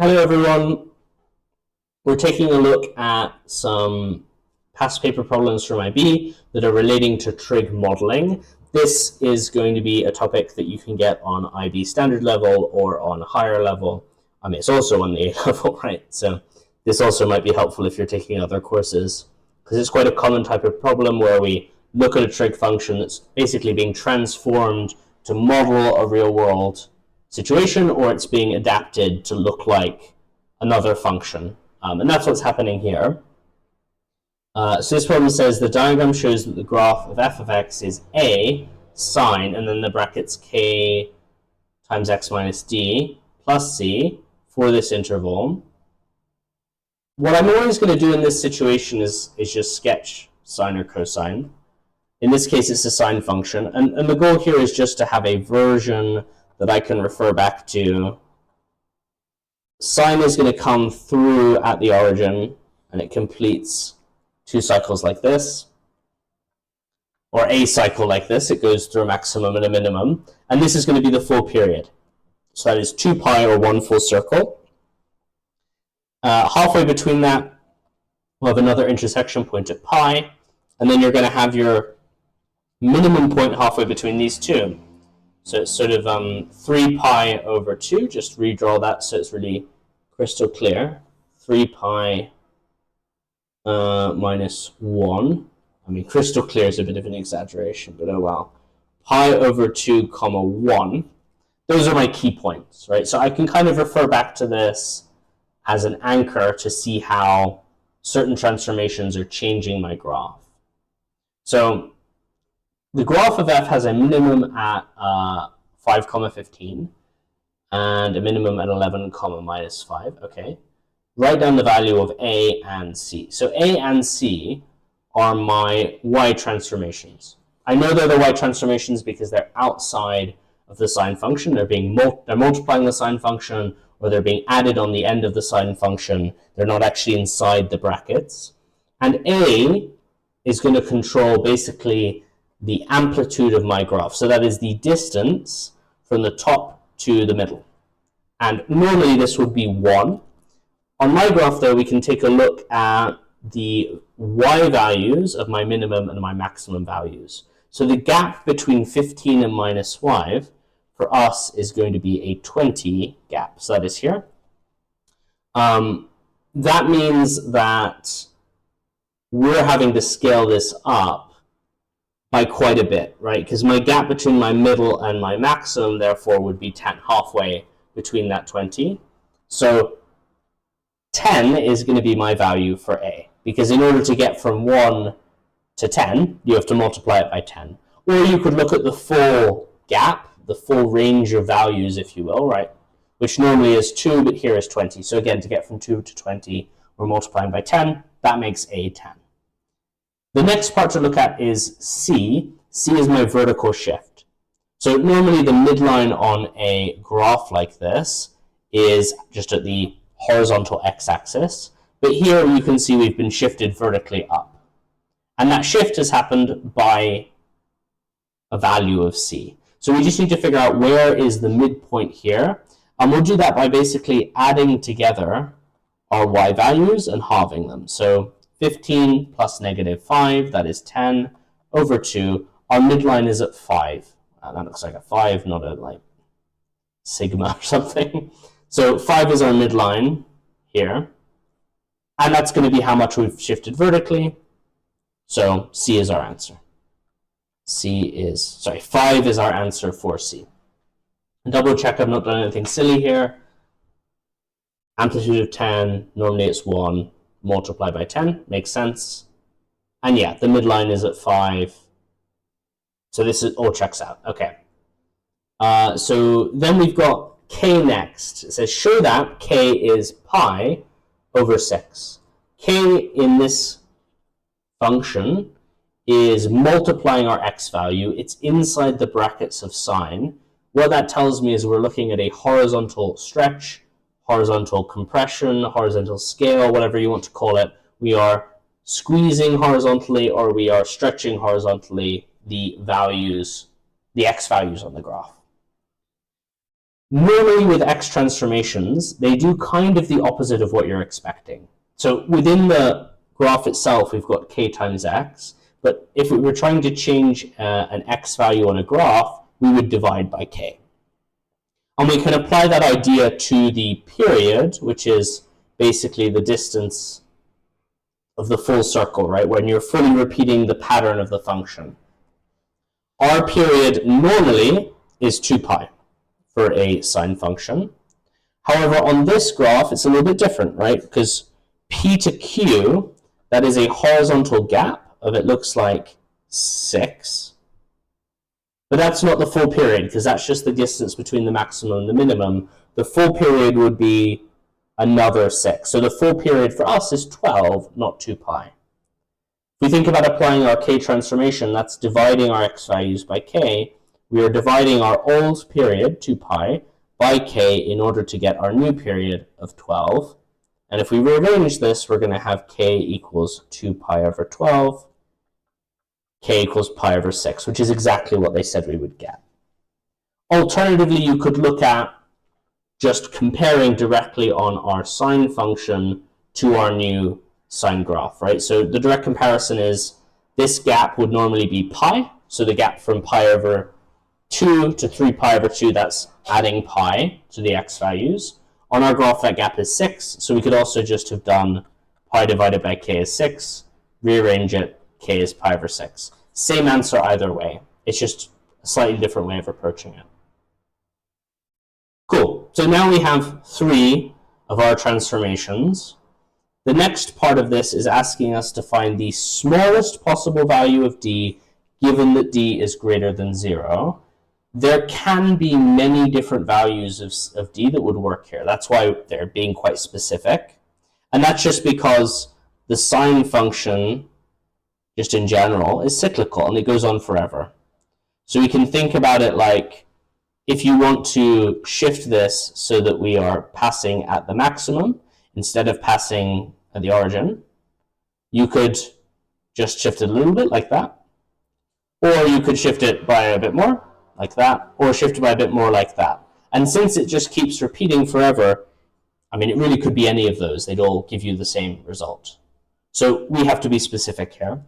Hello everyone. We're taking a look at some past paper problems from IB that are relating to trig modeling. This is going to be a topic that you can get on IB standard level or on a higher level. It's also on the A level, right? So this also might be helpful if you're taking other courses, because it's quite a common type of problem where we look at a trig function that's basically being transformed to model a real world situation, or it's being adapted to look like another function. And that's what's happening here. So this problem says the diagram shows that the graph of f of x is a sine, and then the brackets k times x minus d plus c for this interval. What I'm always going to do in this situation is just sketch sine or cosine. In this case, it's a sine function. And the goal here is just to have a version that I can refer back to. Sine is going to come through at the origin, and it completes two cycles like this, or a cycle like this. It goes through a maximum and a minimum, and this is going to be the full period. So that is 2 pi, or one full circle. Halfway between that, we'll have another intersection point at pi, and then you're going to have your minimum point halfway between these two. So it's sort of 3 pi over 2. Just redraw that so it's really crystal clear. 3 pi minus 1. Crystal clear is a bit of an exaggeration, but oh well. Pi over 2 comma 1. Those are my key points, right? So I can kind of refer back to this as an anchor to see how certain transformations are changing my graph. So the graph of f has a minimum at 5, 15, and a minimum at 11, minus 5. Okay. Write down the value of a and c. So a and c are my y transformations. I know they're the y transformations because they're outside of the sine function. They're multiplying the sine function, or they're being added on the end of the sine function. They're not actually inside the brackets. And a is going to control basically the amplitude of my graph. So that is the distance from the top to the middle. And normally this would be 1. On my graph, though, we can take a look at the y values of my minimum and my maximum values. So the gap between 15 and minus 5 for us is going to be a 20 gap. So that is here. That means that we're having to scale this up by quite a bit, right? Because my gap between my middle and my maximum, therefore, would be 10, halfway between that 20. So 10 is going to be my value for a, because in order to get from 1 to 10, you have to multiply it by 10. Or you could look at the full gap, the full range of values, if you will, right? Which normally is 2, but here is 20. So again, to get from 2 to 20, we're multiplying by 10. That makes a 10. The next part to look at is C. C is my vertical shift. So normally the midline on a graph like this is just at the horizontal x-axis. But here you can see we've been shifted vertically up. And that shift has happened by a value of C. So we just need to figure out where is the midpoint here. And we'll do that by basically adding together our y values and halving them. So 15 plus negative 5, that is 10, over 2. Our midline is at 5. That looks like a 5, not a like sigma or something. So 5 is our midline here. And that's going to be how much we've shifted vertically. So C is our answer. 5 is our answer for C. Double check I've not done anything silly here. Amplitude of 10, normally it's 1. Multiply by 10, makes sense. And yeah, the midline is at 5. So this is all checks out. Okay. So then we've got k next. It says show that k is pi over 6. K in this function is multiplying our x value. It's inside the brackets of sine. What that tells me is we're looking at a horizontal stretch, horizontal compression, horizontal scale, whatever you want to call it. We are squeezing horizontally, or we are stretching horizontally the values, the x values on the graph. Normally with x transformations, they do kind of the opposite of what you're expecting. So within the graph itself, we've got k times x, but if we were trying to change an x value on a graph, we would divide by k. And we can apply that idea to the period, which is basically the distance of the full circle, right? When you're fully repeating the pattern of the function. Our period normally is 2 pi for a sine function. However, on this graph, it's a little bit different, right? Because P to Q, that is a horizontal gap of, it looks like, 6. But that's not the full period, because that's just the distance between the maximum and the minimum. The full period would be another 6. So the full period for us is 12, not 2 pi. If we think about applying our k transformation, that's dividing our x values by k. We are dividing our old period, 2 pi, by k in order to get our new period of 12. And if we rearrange this, we're going to have k equals 2 pi over 12, k equals pi over 6, which is exactly what they said we would get. Alternatively, you could look at just comparing directly on our sine function to our new sine graph, right? So the direct comparison is this gap would normally be pi, so the gap from pi over 2 to 3 pi over 2, that's adding pi to the x values. On our graph, that gap is 6, so we could also just have done pi divided by k is 6, rearrange it, k is pi over 6. Same answer either way. It's just a slightly different way of approaching it. Cool. So now we have 3 of our transformations. The next part of this is asking us to find the smallest possible value of d given that d is greater than 0. There can be many different values of d that would work here. That's why they're being quite specific. And that's just because the sine function, just in general, is cyclical and it goes on forever. So we can think about it like, if you want to shift this so that we are passing at the maximum instead of passing at the origin, you could just shift it a little bit like that. Or you could shift it by a bit more, like that, or shift it by a bit more like that. And since it just keeps repeating forever, I mean, it really could be any of those. They'd all give you the same result. So we have to be specific here.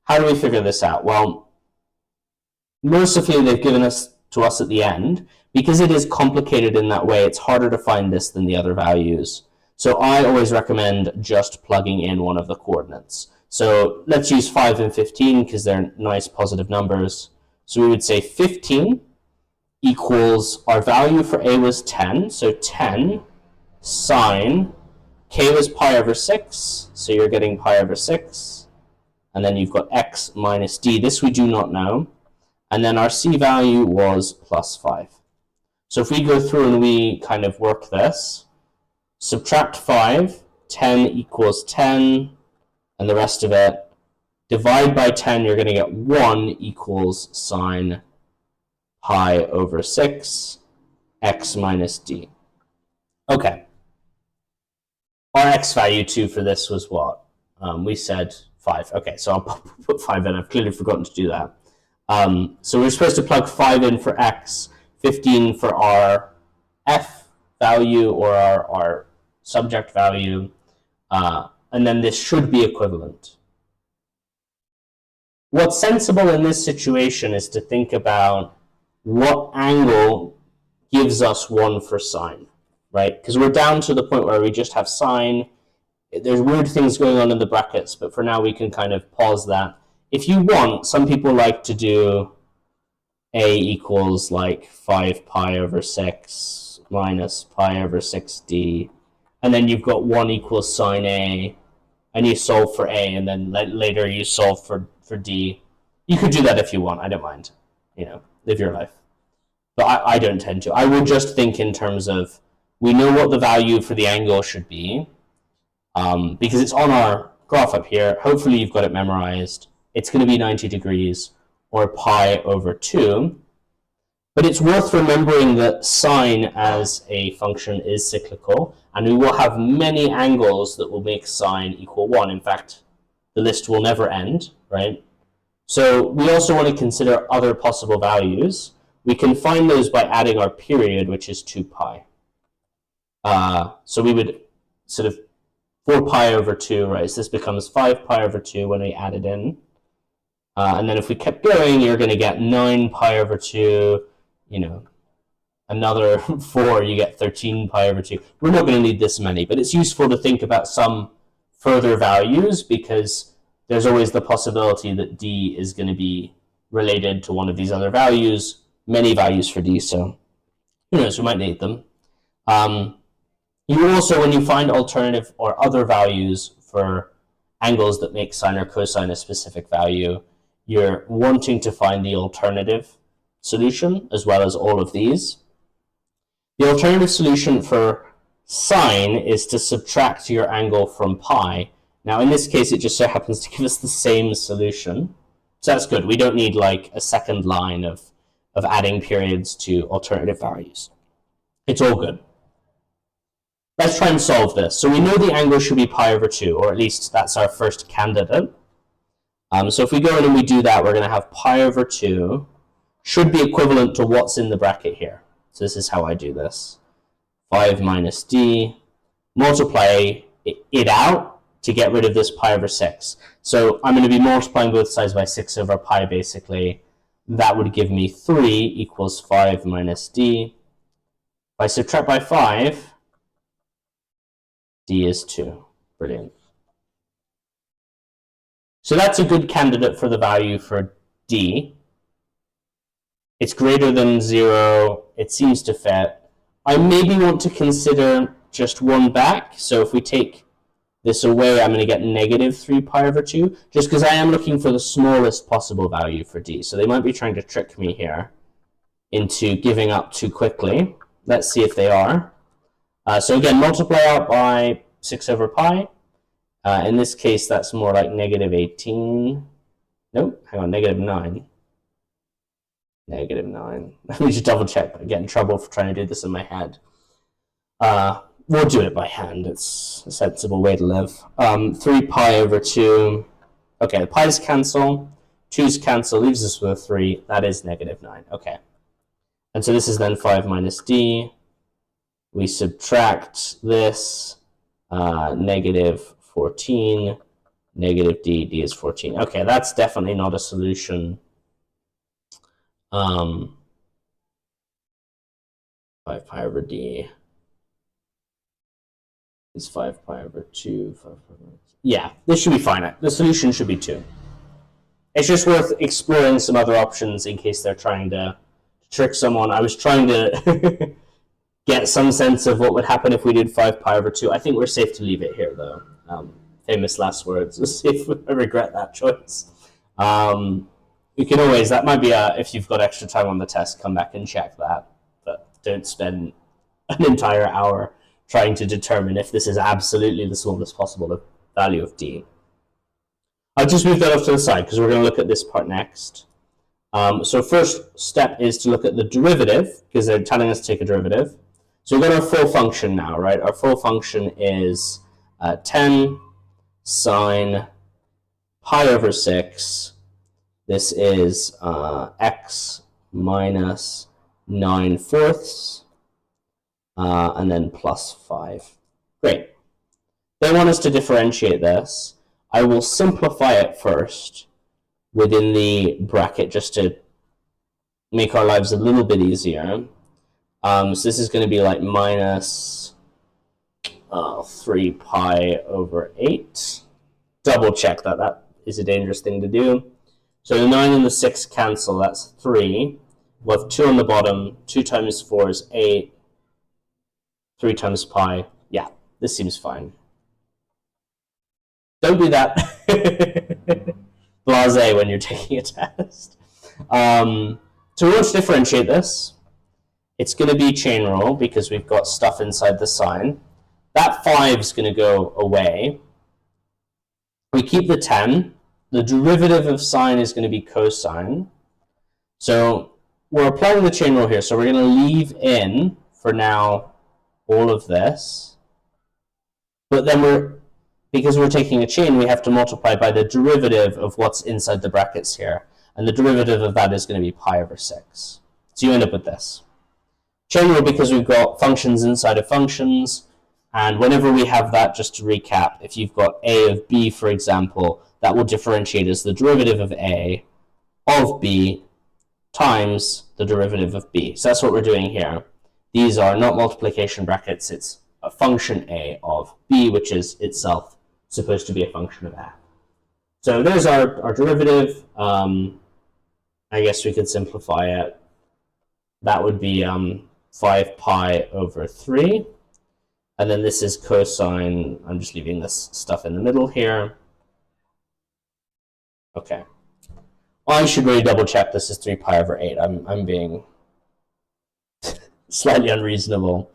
How do we figure this out? Well, mercifully, they've given us to us at the end. Because it is complicated in that way, it's harder to find this than the other values. So I always recommend just plugging in one of the coordinates. So let's use 5 and 15 because they're nice positive numbers. So we would say 15 equals, our value for a was 10, so 10 sine, k was pi over 6, so you're getting pi over 6. And then you've got x minus d. This we do not know. And then our c value was plus 5. So if we go through and we kind of work this, subtract 5, 10 equals 10, and the rest of it, divide by 10, you're going to get 1 equals sine pi over 6, x minus d. Okay. Our x value too for this was what? We said 5. Okay, so I'll put 5 in. I've clearly forgotten to do that. So we're supposed to plug 5 in for x, 15 for our f value or our subject value, and then this should be equivalent. What's sensible in this situation is to think about what angle gives us 1 for sine, right? Because we're down to the point where we just have sine. There's weird things going on in the brackets, but for now we can kind of pause that. If you want, some people like to do a equals like 5 pi over 6 minus pi over 6d, and then you've got 1 equals sine a, and you solve for a, and then later you solve for d. You could do that if you want. I don't mind. You know, live your life. But I don't tend to. I would just think in terms of, we know what the value for the angle should be, because it's on our graph up here. Hopefully you've got it memorized. It's going to be 90 degrees, or pi over 2. But it's worth remembering that sine as a function is cyclical, and we will have many angles that will make sine equal 1. In fact, the list will never end, right? So we also want to consider other possible values. we can find those by adding our period, which is 2 pi. So we would sort of 4 pi over 2, right? So this becomes 5 pi over 2 when we add it in. And then if we kept going, you're going to get 9 pi over 2, you know, another 4, you get 13 pi over 2. We're not going to need this many, but it's useful to think about some further values because there's always the possibility that d is going to be related to one of these other values, many values for d, so who knows, we might need them. You also, when you find alternative or other values for angles that make sine or cosine a specific value, you're wanting to find the alternative solution as well as all of these. The alternative solution for sine is to subtract your angle from pi. Now in this case it just so happens to give us the same solution. So that's good. We don't need like a second line of adding periods to alternative values. It's all good. Let's try and solve this. So we know the angle should be pi over 2, or at least that's our first candidate. So if we go in and we do that, we're going to have pi over 2 should be equivalent to what's in the bracket here. So this is how I do this. 5 minus d, multiply it out to get rid of this pi over 6. So I'm going to be multiplying both sides by 6 over pi, basically. That would give me 3 equals 5 minus d. If I subtract by 5, d is 2. Brilliant. So that's a good candidate for the value for d. It's greater than 0. It seems to fit. I maybe want to consider just one back. So if we take this away, I'm going to get negative 3 pi over 2, just because I am looking for the smallest possible value for d. So they might be trying to trick me here into giving up too quickly. Let's see if they are. So again, multiply out by 6 over pi. In this case, that's more like negative 18. Nope, hang on, negative 9. Negative 9. Let me just double check, but I get in trouble for trying to do this in my head. We'll do it by hand. It's a sensible way to live. 3 pi over 2. Okay, the pi's cancel. 2's cancel, leaves us with a 3. That is negative 9. Okay. And so this is then 5 minus d. We subtract this, negative 14, negative d, d is 14. Okay, that's definitely not a solution. 5 pi over d is 5 pi over 2. 5 pi over... Yeah, this should be fine. The solution should be 2. It's just worth exploring some other options in case they're trying to trick someone. I was trying to get some sense of what would happen if we did 5 pi over 2. I think we're safe to leave it here, though. Famous last words. We'll see if I regret that choice. You can always, that might be if you've got extra time on the test, come back and check that. But don't spend an entire hour trying to determine if this is absolutely the smallest possible value of d. I'll just move that off to the side because we're going to look at this part next. So first step is to look at the derivative because they're telling us to take a derivative. So we've got our full function now, right? Our full function is 10 sine pi over 6. This is x minus 9/4, and then plus 5. Great. They want us to differentiate this. I will simplify it first within the bracket just to make our lives a little bit easier. So this is going to be like minus 3 pi over 8. Double check that. That is a dangerous thing to do. So the 9 and the 6 cancel. That's 3. We'll have 2 on the bottom. 2 times 4 is 8. 3 times pi. Yeah, this seems fine. Don't do that. Blasé when you're taking a test. So we want to differentiate this. It's going to be chain rule because we've got stuff inside the sign. That 5 is going to go away. We keep the 10. The derivative of sine is going to be cosine. So we're applying the chain rule here. So we're going to leave in, for now, all of this. But then because we're taking a chain, we have to multiply by the derivative of what's inside the brackets here. And the derivative of that is going to be pi over 6. So you end up with this. General, because we've got functions inside of functions, and whenever we have that, just to recap, if you've got a of b, for example, that will differentiate as the derivative of a of b times the derivative of b. So that's what we're doing here. These are not multiplication brackets, it's a function a of b, which is itself supposed to be a function of f. So there's our derivative. I guess we could simplify it. That would be 5 pi over 3. And then this is cosine. I'm just leaving this stuff in the middle here. Okay. I should really double check this is 3 pi over 8. I'm being slightly unreasonable.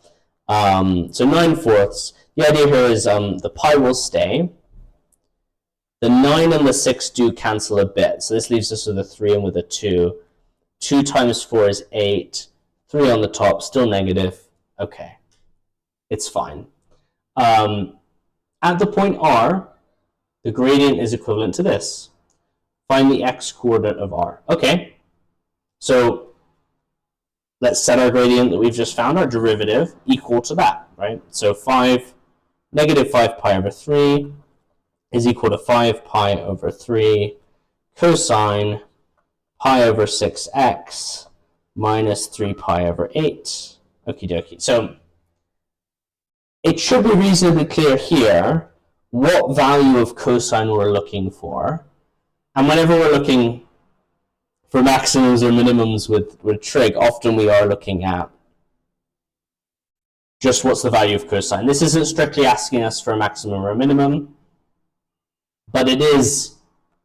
So 9/4. The idea here is the pi will stay. The 9 and the 6 do cancel a bit. So this leaves us with a 3 and with a 2. 2 times 4 is 8. 3 on the top, still negative. Okay. It's fine. At the point r, the gradient is equivalent to this. Find the x-coordinate of r. Okay. So let's set our gradient that we've just found, our derivative, equal to that, right? So negative 5 pi over 3 is equal to 5 pi over 3 cosine pi over 6x minus 3 pi over 8. Okie dokie. So it should be reasonably clear here what value of cosine we're looking for. And whenever we're looking for maximums or minimums with trig, often we are looking at just what's the value of cosine. This isn't strictly asking us for a maximum or a minimum, but it is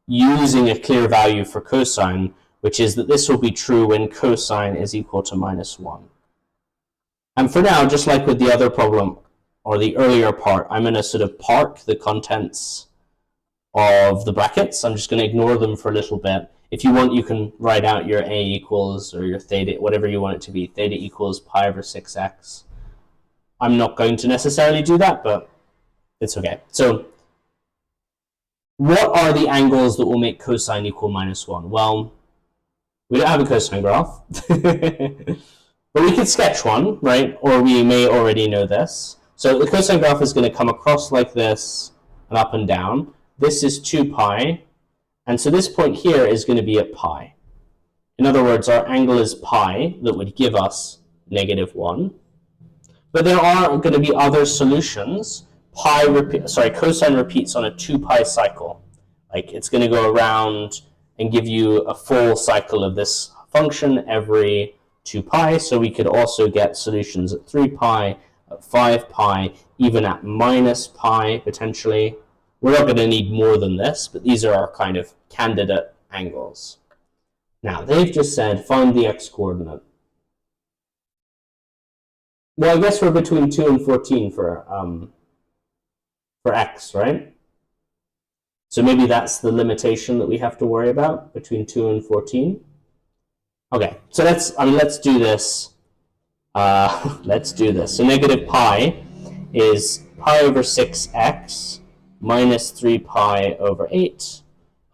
using a clear value for cosine, which is that this will be true when cosine is equal to -1. And for now, just like with the other problem, or the earlier part, I'm going to sort of park the contents of the brackets. I'm just going to ignore them for a little bit. If you want, you can write out your a equals, or your theta, whatever you want it to be. Theta equals pi over 6x. I'm not going to necessarily do that, but it's okay. So what are the angles that will make cosine equal -1? Well, we don't have a cosine graph, but we could sketch one, right? Or we may already know this. So the cosine graph is going to come across like this and up and down. This is 2 pi, and so this point here is going to be at pi. In other words, our angle is pi that would give us -1. But there are going to be other solutions. Cosine repeats on a 2 pi cycle. Like it's going to go around and give you a full cycle of this function every 2 pi. So we could also get solutions at 3 pi, at 5 pi, even at -pi potentially. We're not going to need more than this, but these are our kind of candidate angles. Now, they've just said find the x-coordinate. Well, I guess we're between 2 and 14 for x, right? So maybe that's the limitation that we have to worry about, between 2 and 14. Okay, so let's do this. Let's do this. So negative pi is pi over 6x minus 3 pi over 8.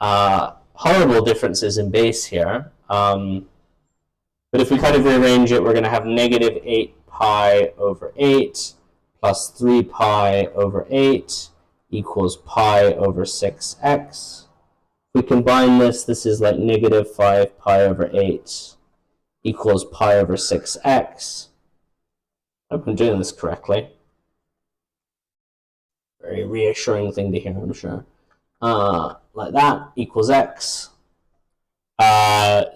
Horrible differences in base here. But if we kind of rearrange it, we're going to have negative 8 pi over 8 plus 3 pi over 8 equals pi over 6x. If we combine this, this is like negative 5 pi over 8 equals pi over 6x. I hope I'm doing this correctly. Very reassuring thing to hear, I'm sure. Like that, equals x.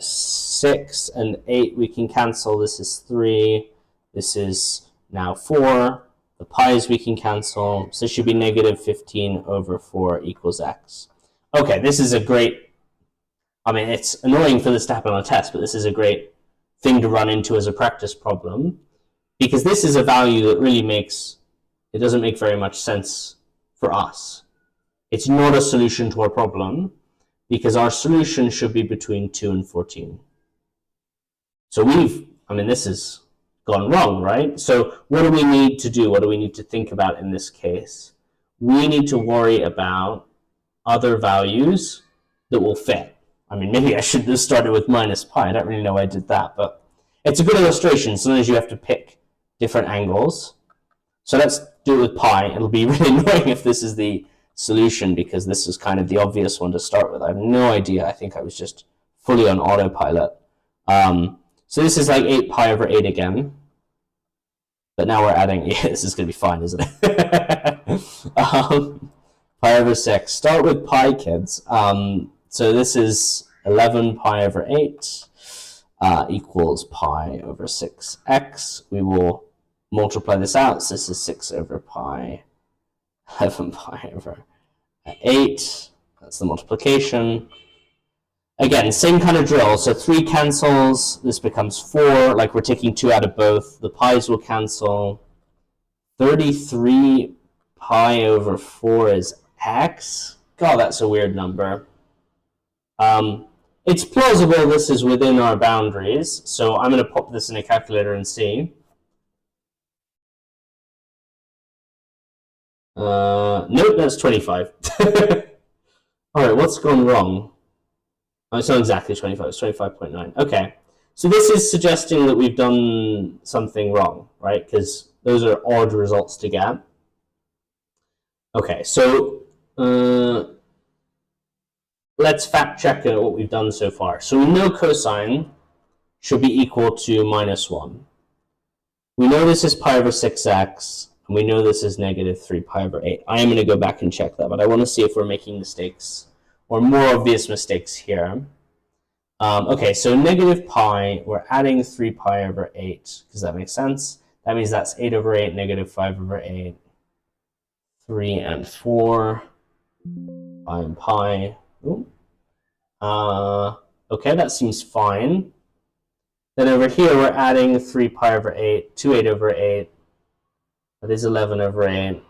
6 and 8 we can cancel. This is 3. This is now 4. The pi's we can cancel. So it should be negative 15 over 4 equals x. Okay, this is a great, I mean, it's annoying for this to happen on a test, but this is a great thing to run into as a practice problem, because this is a value that really it doesn't make very much sense for us. It's not a solution to our problem, because our solution should be between 2 and 14. So this has gone wrong, right? So what do we need to do? What do we need to think about in this case? We need to worry about other values that will fit. I mean, maybe I should have started with minus pi. I don't really know why I did that, but It's a good illustration. Sometimes you have to pick different angles. So let's do it with pi. It'll be really annoying if this is the solution, because this is kind of the obvious one to start with. I have no idea. I think I was just fully on autopilot. So this is like 8 pi over 8 again. But now we're adding, yeah, this is going to be fine, isn't it? Pi over 6. Start with pi, kids. So this is 11 pi over 8 equals pi over 6x. We will multiply this out. So this is 6 over pi, 11 pi over 8. That's the multiplication. Again, same kind of drill. So 3 cancels. This becomes 4. Like we're taking 2 out of both. The pi's will cancel. 33 pi over 4 is x. God, that's a weird number. It's plausible this is within our boundaries. So I'm going to pop this in a calculator and see. Nope, that's 25. All right, what's gone wrong? Oh, it's not exactly 25, it's 25.9. Okay, so this is suggesting that we've done something wrong, right? Because those are odd results to get. Okay, so let's fact check what we've done so far. So we know cosine should be equal to -1. We know this is pi over 6x, and we know this is negative 3 pi over 8. I am going to go back and check that, but I want to see if we're making mistakes or more obvious mistakes here. Okay, so negative pi, we're adding 3 pi over 8, because that makes sense. That means that's 8 over 8, negative 5 over 8, 3 and 4, pi and pi. Okay, that seems fine. Then over here, we're adding 3 pi over 8 to 8 over 8. That is 11 over 8.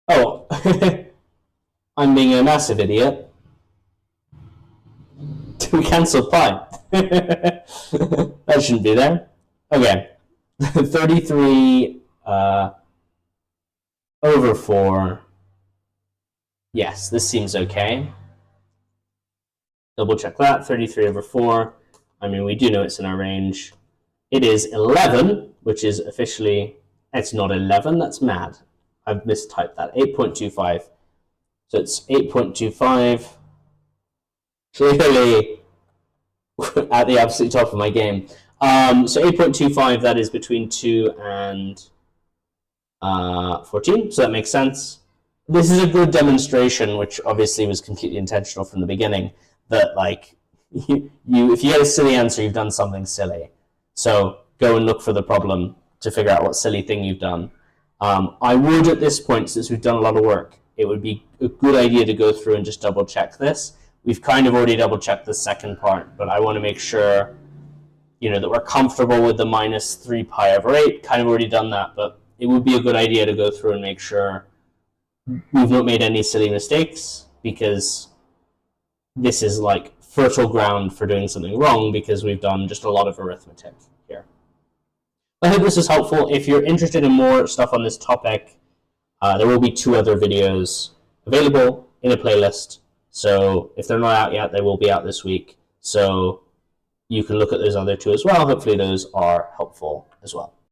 Oh, I'm being a massive idiot. We cancel pi. That shouldn't be there. Okay. 33 over 4. Yes, this seems okay. Double check that. 33 over 4. I mean, we do know it's in our range. It is 11, which is officially, it's not 11, that's mad. I've mistyped that. 8.25. So it's 8.25. Clearly at the absolute top of my game. So 8.25, that is between 2 and 14, so that makes sense. This is a good demonstration, which obviously was completely intentional from the beginning, that like if you get a silly answer, you've done something silly. So go and look for the problem to figure out what silly thing you've done. I would, at this point, since we've done a lot of work, it would be a good idea to go through and just double check this. We've kind of already double checked the second part, but I want to make sure, you know, that we're comfortable with the minus 3 pi over 8. Kind of already done that, but it would be a good idea to go through and make sure we've not made any silly mistakes, because this is like fertile ground for doing something wrong, because we've done just a lot of arithmetic here. I hope this is helpful. If you're interested in more stuff on this topic, there will be 2 other videos available in a playlist. So if they're not out yet, they will be out this week. So you can look at those other 2 as well. Hopefully those are helpful as well.